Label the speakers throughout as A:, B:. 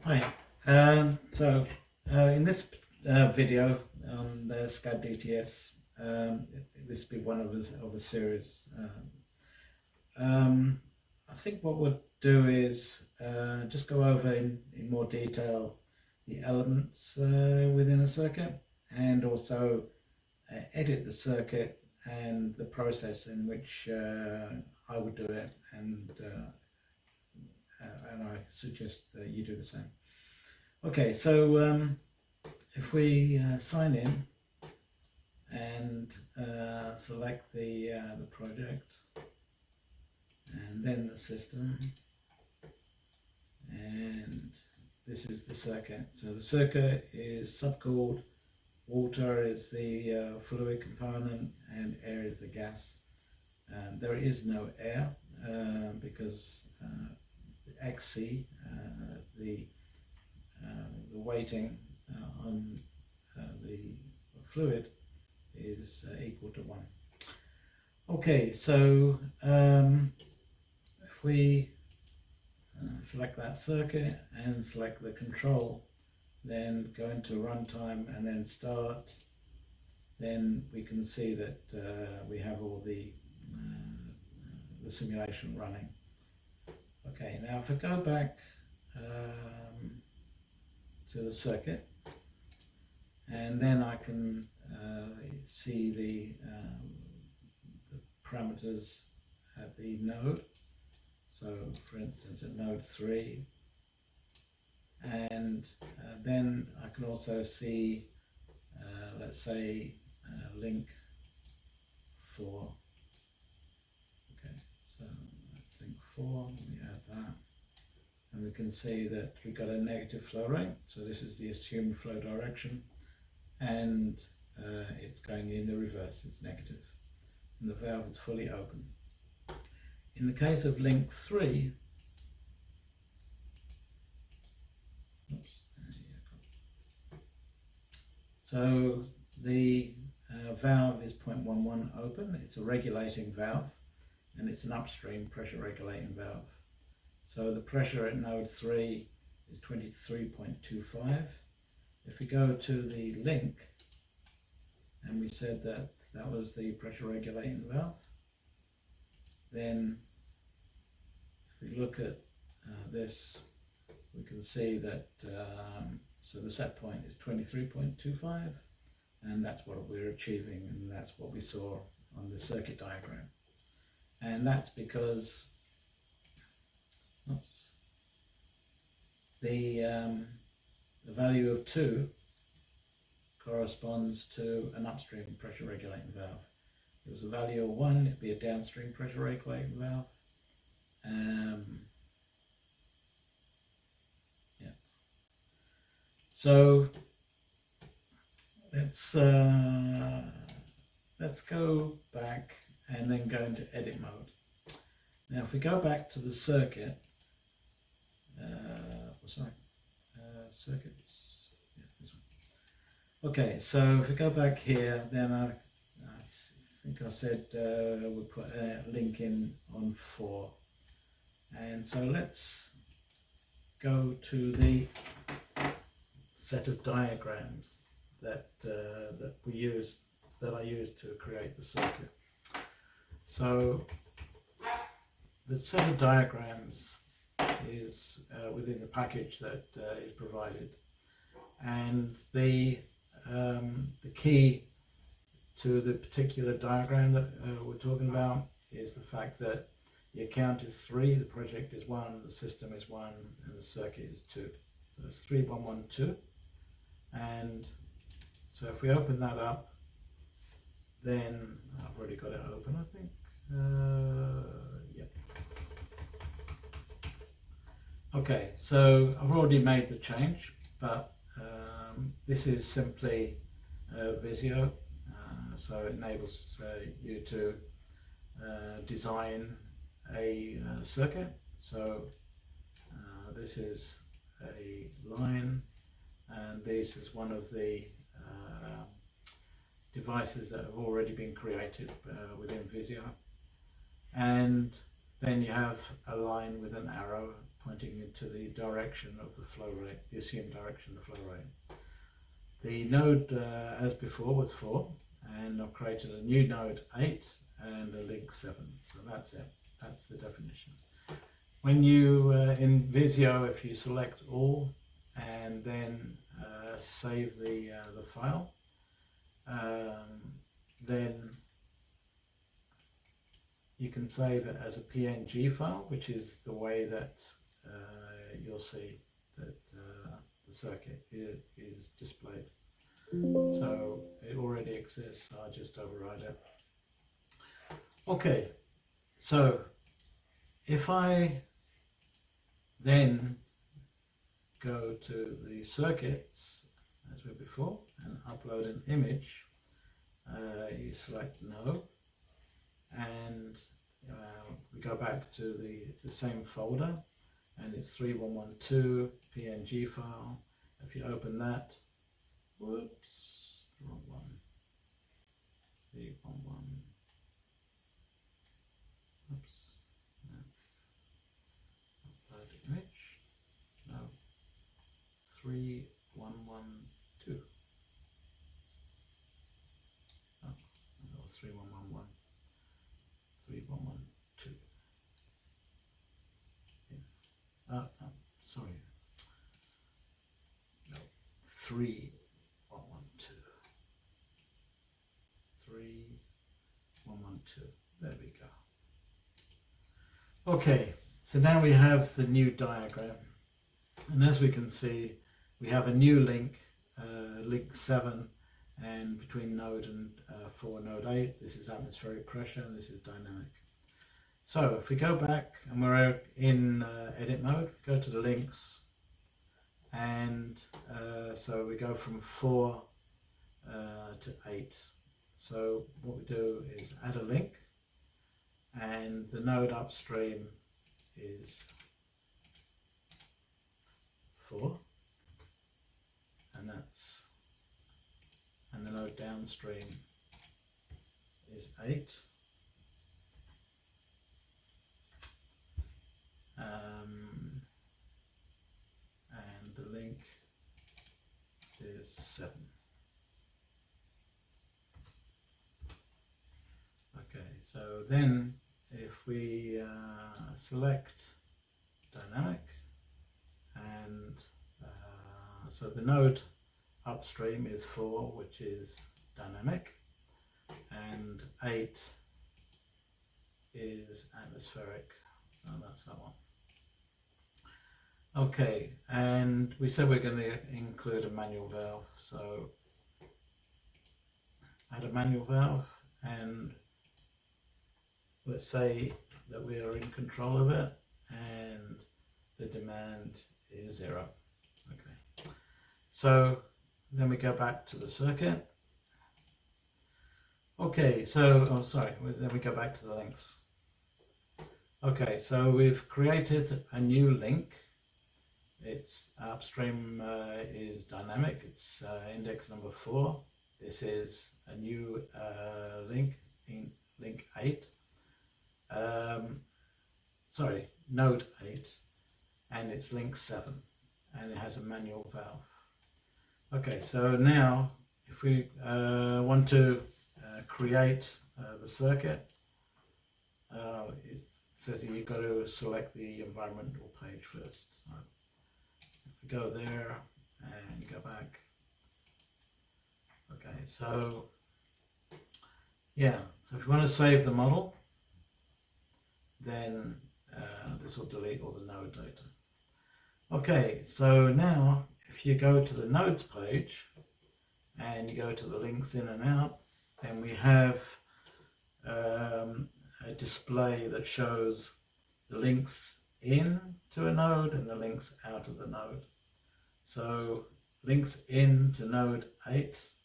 A: Hi. In this video on the SCADTS, this will be one of a series. I think what we'll do is just go over in more detail the elements within a circuit, and also edit the circuit and the process in which I would do it, and I suggest that you do the same. Okay, so if we sign in and select the project and then the system, and this is the circuit. So the circuit is subcooled, water is the fluid component, and air is the gas. There is no air because XC, the weighting on the fluid is equal to 1. Okay, so if we select that circuit and select the control, then go into runtime and then start, then we can see that we have all the simulation running. Okay, now if I go back to the circuit, and then I can see the parameters at the node. So for instance at node 3, and then I can also see let's say link 4. Okay, so that's link 4, we add that, and we can see that we've got a negative flow rate, so this is the assumed flow direction, and it's going in the reverse, it's negative, and the valve is fully open. In the case of link 3, so the valve is 0.11 open, it's a regulating valve, and it's an upstream pressure regulating valve. So the pressure at node 3 is 23.25. If we go to the link, and we said that that was the pressure regulating valve, then if we look at this, we can see that so the set point is 23.25, and that's what we're achieving, and that's what we saw on the circuit diagram. And that's because the value of 2 corresponds to an upstream pressure regulating valve. If it was a value of 1, it'd be a downstream pressure regulating valve. Yeah. So let's go back and then go into edit mode. Now if we go back to the circuit, circuits, yeah, this one. Okay, so if we go back here, then I think I said we'll put a link in on 4, and so let's go to the set of diagrams that I used to create the circuit. So the set of diagrams is within the package that is provided, and the key to the particular diagram that we're talking about is the fact that the account is 3, the project is 1, the system is 1, and the circuit is 2. So it's 3, 1, 1, 2. And so if we open that up, then I've already got it open, I think. Yep. Okay, so I've already made the change, but this is simply Visio, so it enables you to design a circuit. So this is a line, and this is one of the devices that have already been created within Visio. And then you have a line with an arrow pointing into the direction of the flow rate, the assumed direction of the flow rate. The node, as before, was 4, and I've created a new node 8 and a link 7. So that's it. That's the definition. When you, in Visio, if you select all and then save the file, then you can save it as a PNG file, which is the way that you'll see that the circuit is displayed. So it already exists, so I'll just override it. Okay, so if I then go to the circuits, as we before, and upload an image, you select no, and we go back to the same folder, and it's 3112 PNG file. If you open that, whoops, wrong one, 311, oops, no. Upload image, no, 3112, oh, that was 3111, 3112, yeah. Oh, sorry, no, 3112, 3112, there we go. Okay, so now we have the new diagram, and as we can see, we have a new link, link 7, and between node and 4 node 8, this is atmospheric pressure, and this is dynamic. So if we go back and we're in edit mode, go to the links, and so we go from 4 to 8. So what we do is add a link, and the node upstream is 4, and the node downstream is 8. And the link is 7. Okay, so then if we select dynamic, and so the node upstream is 4, which is dynamic, and 8 is atmospheric, so that's that one. Okay, and we said we're going to include a manual valve, so add a manual valve, and let's say that we are in control of it and the demand is 0. Okay, so then we go back to the circuit. Okay, so, oh sorry, then we go back to the links. Okay, so we've created a new link. Its upstream is dynamic, it's index number 4. This is a new link, in link 8. Sorry, node 8, and it's link 7, and it has a manual valve. Okay, so now if we want to create the circuit, it says that you've got to select the environmental page first. So if we go there and go back, okay, so yeah, so if you want to save the model, then this will delete all the node data. Okay, so now if you go to the nodes page and you go to the links in and out, then we have a display that shows the links in to a node and the links out of the node. So links in to node 8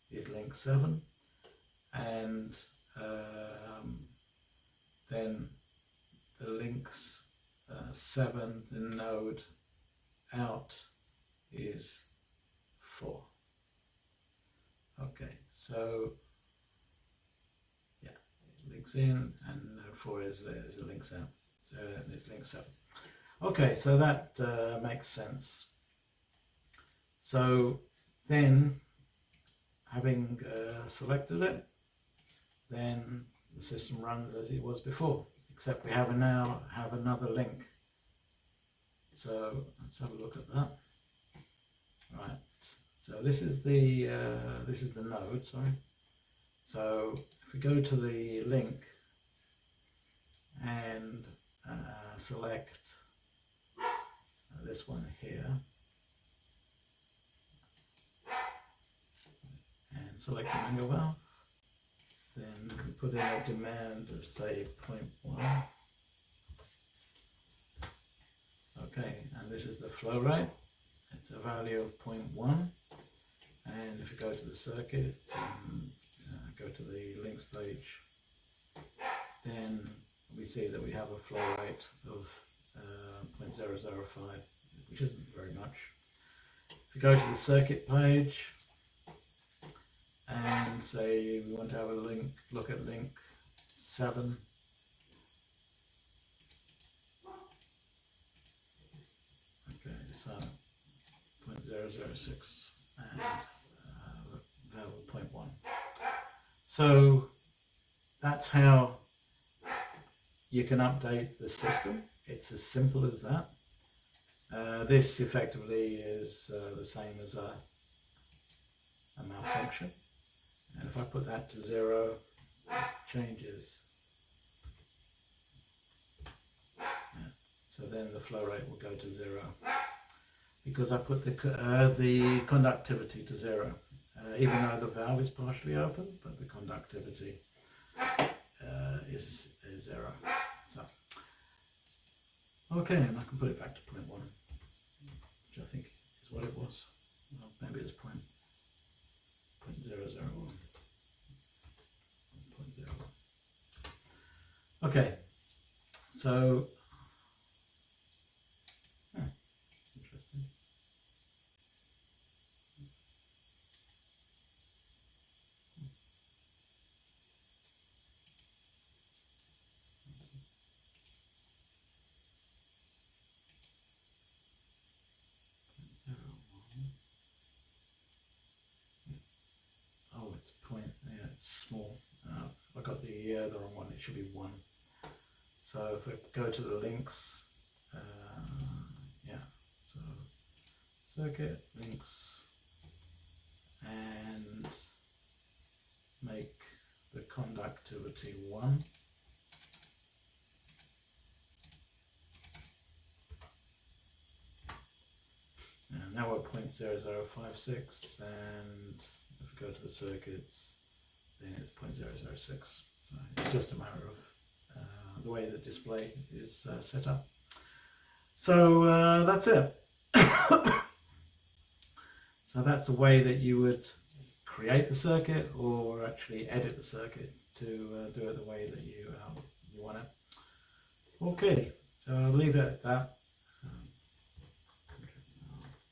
A: is link 7, and then the links 7, the node out is 4. Okay, so yeah, links in, and node 4 is a links out, so it's link 7. Okay, so that makes sense. So then, having selected it, then the system runs as it was before, except we now have another link. So let's have a look at that. Right. So this is the node. Sorry. So if we go to the link and select this one here, and select the manual valve, then we put in a demand of say 0.1. Okay, and this is the flow rate. It's a value of 0.1. And if we go to the circuit and go to the links page, then we see that we have a flow rate of 0.005, which isn't very much. If we go to the circuit page and say we want to have a look at link 7, okay, so 0.006 and value 0.1. So that's how you can update the system. It's as simple as that. This effectively is the same as a malfunction. And if I put that to 0, it changes. Yeah. So then the flow rate will go to 0 because I put the conductivity to 0, even though the valve is partially open, but the conductivity is 0. So okay, and I can put it back to 0.1, which I think is what it was. Well, maybe it's 0.001. 0.01. Okay, so interesting. Oh, it's yeah, it's small. I got the wrong one. It should be 1. So if I go to the links, yeah, so circuit links and make the conductivity 1. And now we're 0.0056, and if we go to the circuits, then it's 0.006. So it's just a matter of the way the display is set up. So that's it. So that's the way that you would create the circuit, or actually edit the circuit to do it the way that you want it. Okay, so I'll leave it at that.